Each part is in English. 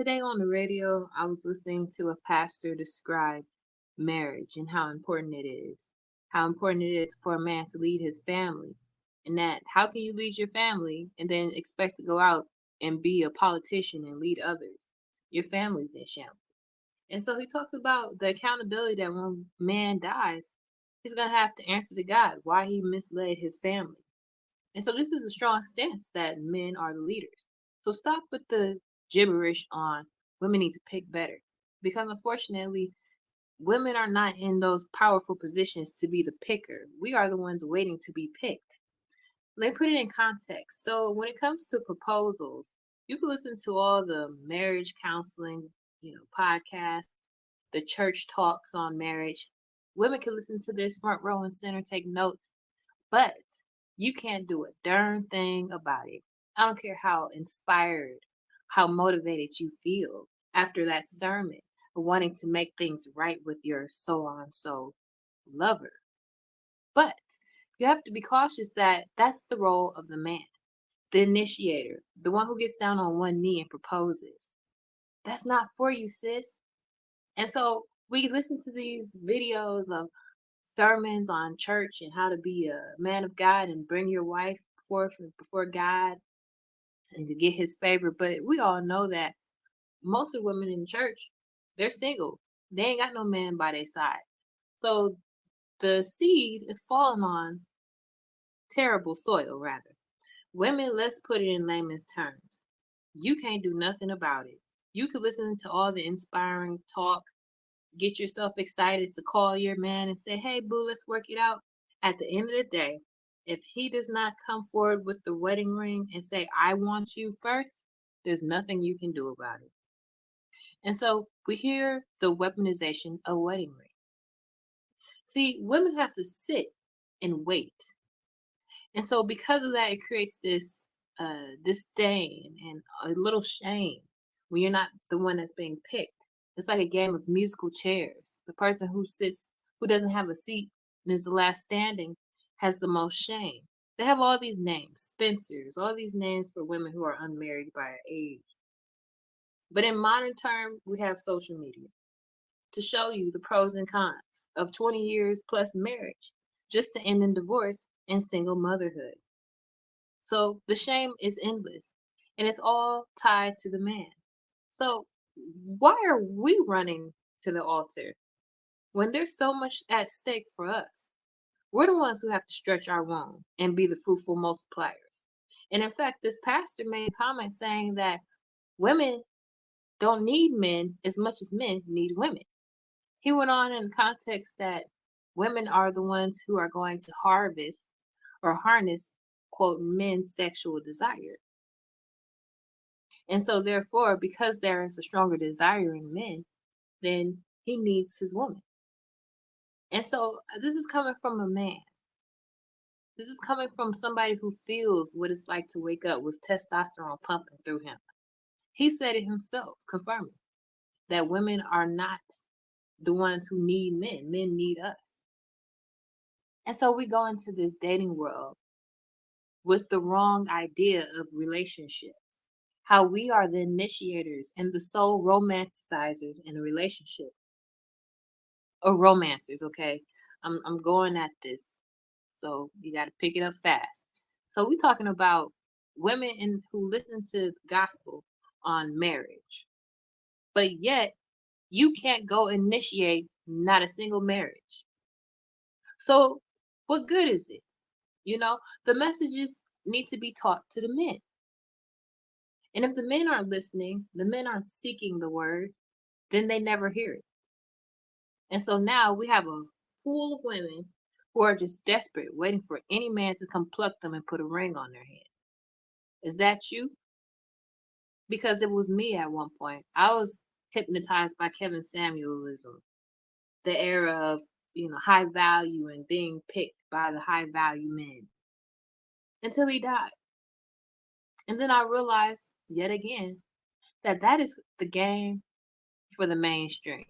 Today on the radio, I was listening to a pastor describe marriage and how important it is. How important it is for a man to lead his family. And that how can you lead your family and then expect to go out and be a politician and lead others? Your family's in shambles. And so he talks about the accountability that when man dies, he's going to have to answer to God why he misled his family. And so this is a strong stance that men are the leaders. So stop with the gibberish on women need to pick better. Because unfortunately, women are not in those powerful positions to be the picker. We are the ones waiting to be picked. Let me put it in context. So when it comes to proposals, you can listen to all the marriage counseling, podcasts, the church talks on marriage. Women can listen to this front row and center, take notes, but you can't do a darn thing about it. I don't care how inspired, how motivated you feel after that sermon, or wanting to make things right with your so on so lover. But you have to be cautious that that's the role of the man, the initiator, the one who gets down on one knee and proposes. That's not for you, sis. And so we listen to these videos of sermons on church and how to be a man of God and bring your wife forth before God and to get his favor. But we all know that most of the women in church, they're single. They ain't got no man by their side. So the seed is falling on terrible soil, rather. Women, let's put it in layman's terms. You can't do nothing about it. You could listen to all the inspiring talk, get yourself excited to call your man and say, hey, boo, let's work it out. At the end of the day, if he does not come forward with the wedding ring and say, I want you first, there's nothing you can do about it. And so we hear the weaponization of wedding ring. See, women have to sit and wait. And so because of that, it creates this disdain and a little shame when you're not the one that's being picked. It's like a game of musical chairs. The person who doesn't have a seat and is the last standing has the most shame. They have all these names, Spencers, all these names for women who are unmarried by age. But in modern terms, we have social media to show you the pros and cons of 20 years plus marriage just to end in divorce and single motherhood. So the shame is endless and it's all tied to the man. So why are we running to the altar when there's so much at stake for us? We're the ones who have to stretch our womb and be the fruitful multipliers. And in fact, this pastor made a comment saying that women don't need men as much as men need women. He went on in context that women are the ones who are going to harvest or harness, quote, men's sexual desire. And so, therefore, because there is a stronger desire in men, then he needs his woman. And so, this is coming from a man. This is coming from somebody who feels what it's like to wake up with testosterone pumping through him. He said it himself, confirming that women are not the ones who need men, men need us. And so, we go into this dating world with the wrong idea of relationships. How we are the initiators and the sole romanticizers in a relationship. Or romancers, okay? I'm going at this. So you gotta pick it up fast. So we're talking about who listen to gospel on marriage. But yet you can't go initiate not a single marriage. So what good is it? The messages need to be taught to the men. And if the men aren't listening, the men aren't seeking the word, then they never hear it. And so now we have a pool of women who are just desperate, waiting for any man to come pluck them and put a ring on their hand. Is that you? Because it was me at one point. I was hypnotized by Kevin Samuelism, the era of, high value and being picked by the high value men until he died. And then I realized yet again that that is the game for the mainstream.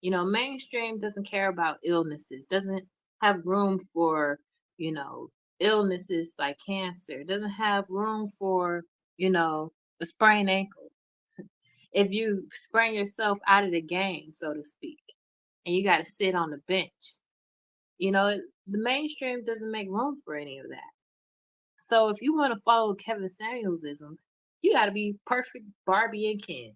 Mainstream doesn't care about illnesses, doesn't have room for, you know, illnesses like cancer, doesn't have room for, a sprained ankle. If you sprang yourself out of the game, so to speak, and you got to sit on the bench, the mainstream doesn't make room for any of that. So if you want to follow Kevin Samuelsism, you got to be perfect Barbie and Ken.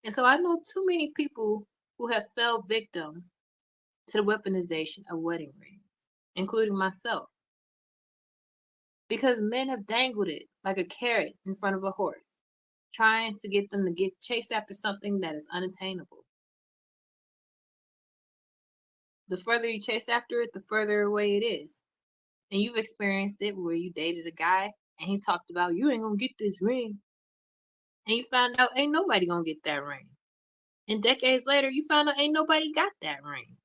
And so I know too many people who have fell victim to the weaponization of wedding rings, including myself, because men have dangled it like a carrot in front of a horse, trying to get them to get chase after something that is unattainable. The further you chase after it, the further away it is. And you've experienced it where you dated a guy and he talked about you ain't gonna get this ring. And you found out ain't nobody gonna get that ring. And decades later you found out ain't nobody got that ring.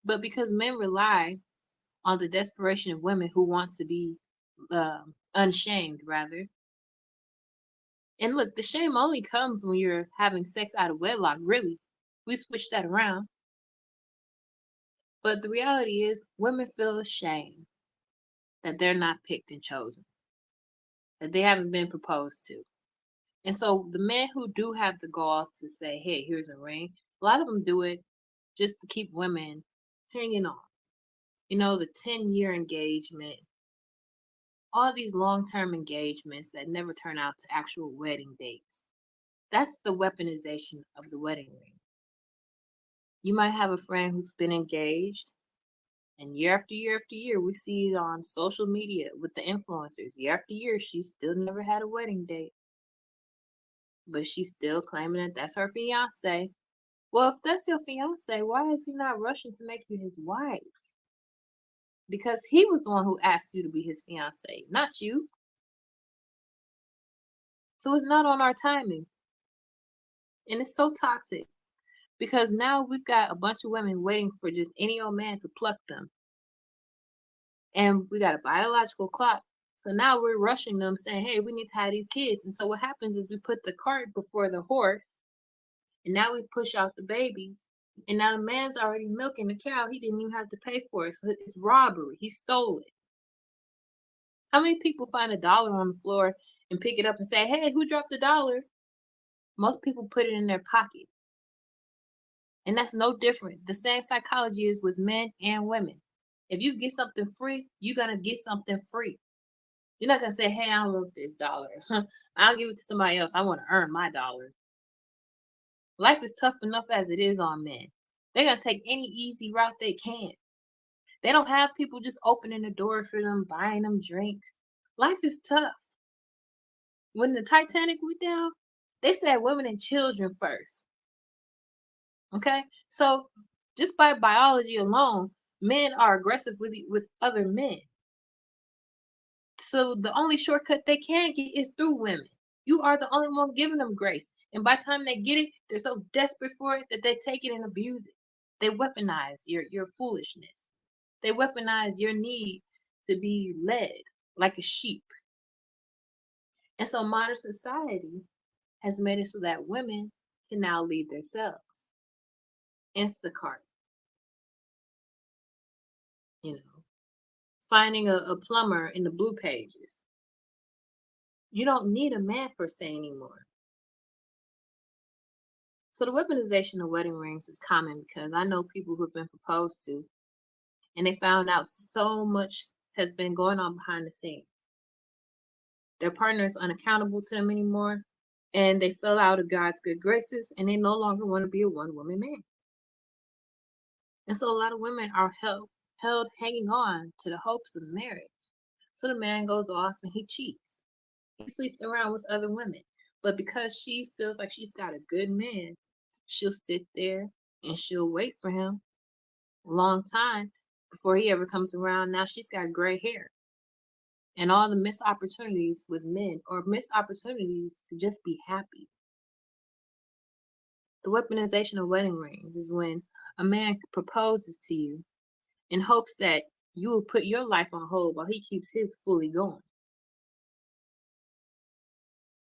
But because men rely on the desperation of women who want to be unshamed, rather. And look, the shame only comes when you're having sex out of wedlock, really. We switch that around. But the reality is, women feel ashamed that they're not picked and chosen, that they haven't been proposed to. And so the men who do have the gall to say, hey, here's a ring, a lot of them do it just to keep women hanging on. The 10-year engagement, all these long-term engagements that never turn out to actual wedding dates. That's the weaponization of the wedding ring. You might have a friend who's been engaged, and year after year after year, we see it on social media with the influencers. Year after year, she still never had a wedding date, but she's still claiming that that's her fiance. Well, if that's your fiance, why is he not rushing to make you his wife? Because he was the one who asked you to be his fiance, not you. So it's not on our timing. And it's so toxic because now we've got a bunch of women waiting for just any old man to pluck them. And we got a biological clock. So now we're rushing them saying, hey, we need to have these kids. And so what happens is we put the cart before the horse, and now we push out the babies. And now the man's already milking the cow. He didn't even have to pay for it. So it's robbery. He stole it. How many people find $1 on the floor and pick it up and say, hey, who dropped $1? Most people put it in their pocket. And that's no different. The same psychology is with men and women. If you get something free, you're going to get something free. You're not going to say, hey, I don't want this dollar. I'll give it to somebody else. I want to earn my dollar. Life is tough enough as it is on men. They're going to take any easy route they can. They don't have people just opening the door for them, buying them drinks. Life is tough. When the Titanic went down, they said women and children first. Okay? So just by biology alone, men are aggressive with other men. So the only shortcut they can get is through women. You are the only one giving them grace. And by the time they get it, they're so desperate for it that they take it and abuse it. They weaponize your foolishness. They weaponize your need to be led like a sheep. And so modern society has made it so that women can now lead themselves. Instacart, finding a plumber in the blue pages. You don't need a man per se anymore. So the weaponization of wedding rings is common because I know people who've been proposed to and they found out so much has been going on behind the scenes. Their partner is unaccountable to them anymore, and they fell out of God's good graces and they no longer want to be a one-woman man. And so a lot of women are held hanging on to the hopes of marriage. So the man goes off and he cheats. He sleeps around with other women. But because she feels like she's got a good man, she'll sit there and she'll wait for him a long time before he ever comes around. Now she's got gray hair. And all the missed opportunities with men or missed opportunities to just be happy. The weaponization of wedding rings is when a man proposes to you in hopes that you will put your life on hold while he keeps his fully going.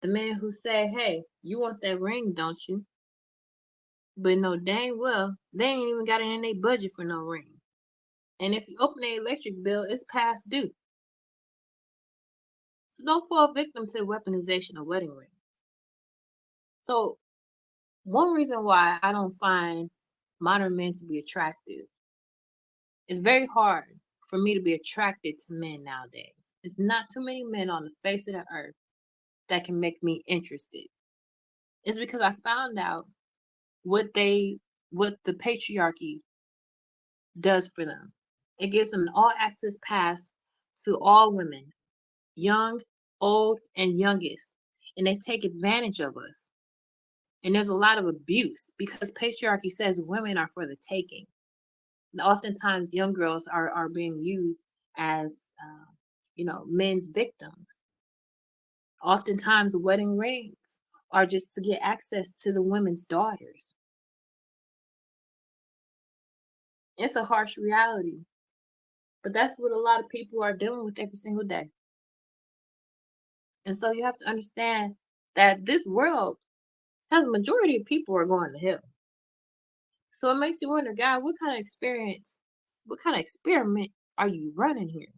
The man who say, hey, you want that ring, don't you? But no, dang well, they ain't even got it in their budget for no ring. And if you open their electric bill, it's past due. So don't fall victim to the weaponization of wedding rings. So one reason why I don't find modern men to be attractive, it's very hard for me to be attracted to men nowadays. It's not too many men on the face of the earth that can make me interested. It's because I found out what they what the patriarchy does for them. It gives them an all access pass to all women, young, old, and youngest. And they take advantage of us. And there's a lot of abuse because patriarchy says women are for the taking. And oftentimes, young girls are being used as, men's victims. Oftentimes, wedding rings are just to get access to the women's daughters. It's a harsh reality, but that's what a lot of people are dealing with every single day. And so you have to understand that this world has a majority of people are going to hell. So it makes you wonder, God, what kind of experiment are you running here?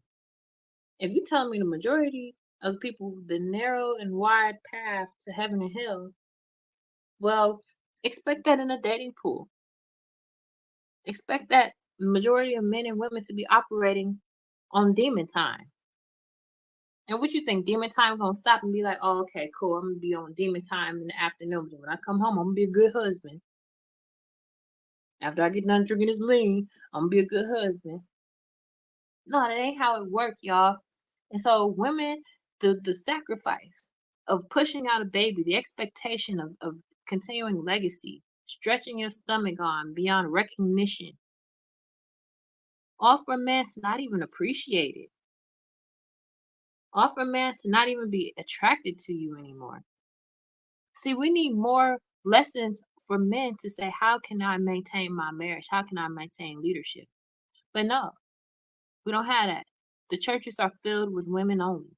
If you tell me the majority of the people, the narrow and wide path to heaven and hell, well, expect that in a dating pool. Expect that majority of men and women to be operating on demon time. And what you think, demon time gonna stop and be like, oh, okay, cool, I'm gonna be on demon time in the afternoon. But when I come home, I'm gonna be a good husband. After I get done drinking this lean, I'm gonna be a good husband. No, that ain't how it works, y'all. And so women, the sacrifice of pushing out a baby, the expectation of continuing legacy, stretching your stomach on beyond recognition, all for a man to not even appreciate it. All for a man to not even be attracted to you anymore. See, we need more lessons for men to say, how can I maintain my marriage? How can I maintain leadership? But no, we don't have that. The churches are filled with women only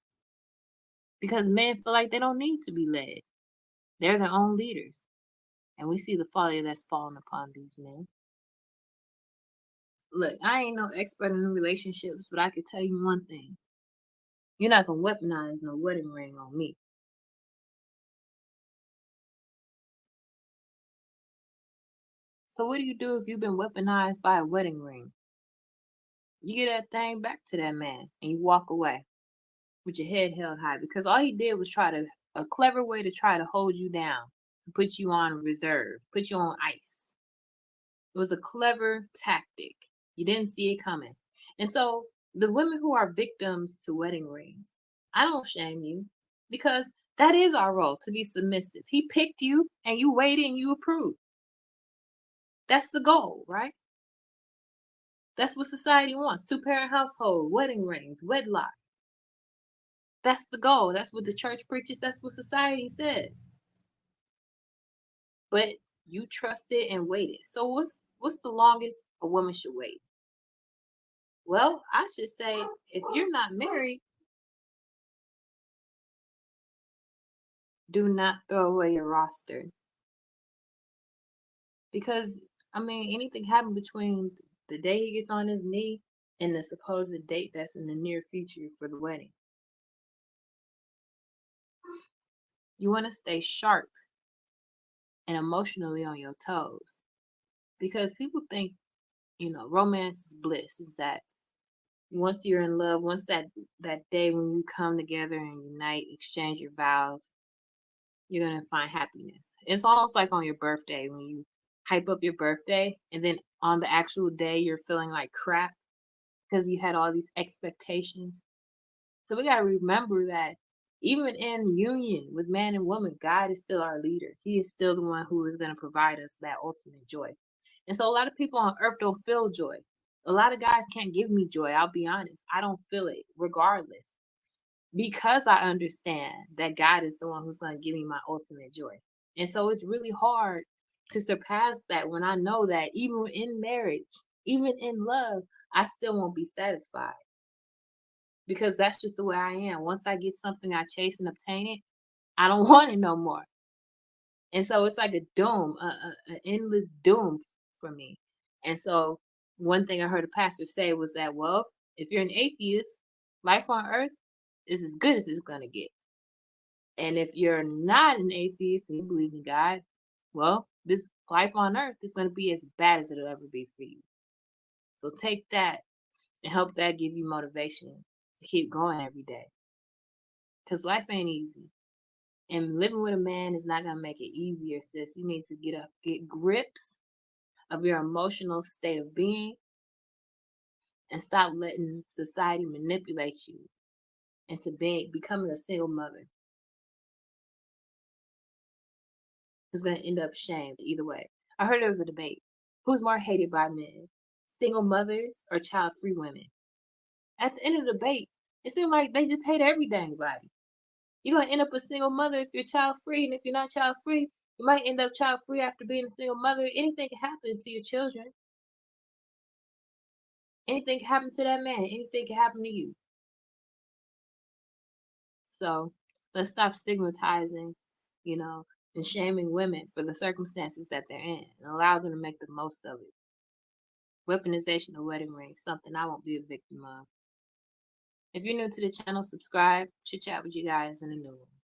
because men feel like they don't need to be led. They're their own leaders. And we see the folly that's fallen upon these men. Look, I ain't no expert in relationships, but I can tell you one thing. You're not going to weaponize no wedding ring on me. So what do you do if you've been weaponized by a wedding ring? You get that thing back to that man and you walk away with your head held high because all he did was try to a clever way to try to hold you down, put you on reserve, put you on ice. It was a clever tactic. You didn't see it coming. And so the women who are victims to wedding rings, I don't shame you because that is our role to be submissive. He picked you and you waited and you approved. That's the goal, right? That's what society wants. Two-parent household, wedding rings, wedlock. That's the goal. That's what the church preaches. That's what society says. But you trusted and waited. So what's the longest a woman should wait? Well, I should say if you're not married, do not throw away your roster. Because I mean anything happen between the day he gets on his knee and the supposed date that's in the near future for the wedding. You want to stay sharp and emotionally on your toes. Because people think, romance is bliss, is that once you're in love, once that day when you come together and unite, exchange your vows, you're gonna find happiness. It's almost like on your birthday when you hype up your birthday and then on the actual day you're feeling like crap because you had all these expectations. So we gotta remember that even in union with man and woman, God is still our leader. He is still the one who is gonna provide us that ultimate joy. And so a lot of people on earth don't feel joy. A lot of guys can't give me joy. I'll be honest. I don't feel it regardless because I understand that God is the one who's going to give me my ultimate joy. And so it's really hard to surpass that when I know that even in marriage, even in love, I still won't be satisfied because that's just the way I am. Once I get something, I chase and obtain it. I don't want it no more. And so it's like a doom, an endless doom for me. And so one thing I heard a pastor say was that, well, if you're an atheist, life on earth It's as good as it's gonna get. And if you're not an atheist and you believe in God, well, this life on earth is gonna be as bad as it'll ever be for you. So take that and help that give you motivation to keep going every day. Cause life ain't easy. And living with a man is not gonna make it easier, sis. You need to get grips of your emotional state of being and stop letting society manipulate you into becoming a single mother who's going to end up shamed either way. I heard there was a debate. Who's more hated by men? Single mothers or child-free women? At the end of the debate, it seemed like they just hate every dang body. You're going to end up a single mother if you're child-free, and if you're not child-free, you might end up child-free after being a single mother. Anything can happen to your children. Anything can happen to that man. Anything can happen to you. So let's stop stigmatizing, you know, and shaming women for the circumstances that they're in and allow them to make the most of it. Weaponization of wedding rings, something I won't be a victim of. If you're new to the channel, subscribe. Chit chat with you guys in a new one.